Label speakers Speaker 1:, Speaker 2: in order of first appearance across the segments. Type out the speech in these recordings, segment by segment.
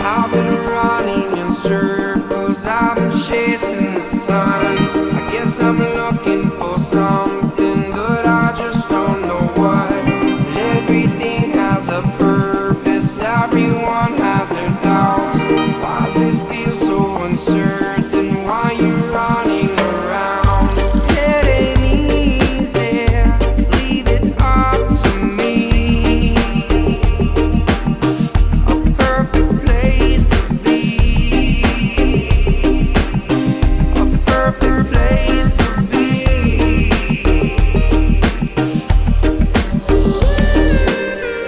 Speaker 1: I've been running in circles, I've been chasing the sun. I guess I'm looking for something, but I just don't know what. But everything has a purpose, everyone has their doubts. Why does it feel so uncertain? Why you running around? It ain't easy, leave it up to me. A perfect place to be, a perfect place to be.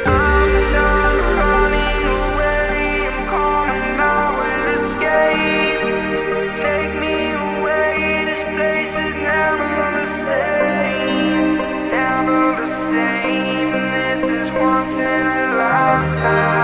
Speaker 1: I'm done running away, I'm coming out with escape. Take me away, this place is never the same, never the same. This is once in a lifetime.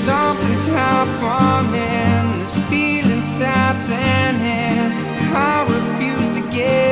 Speaker 1: Something's happening, this feeling saddening. I refuse to get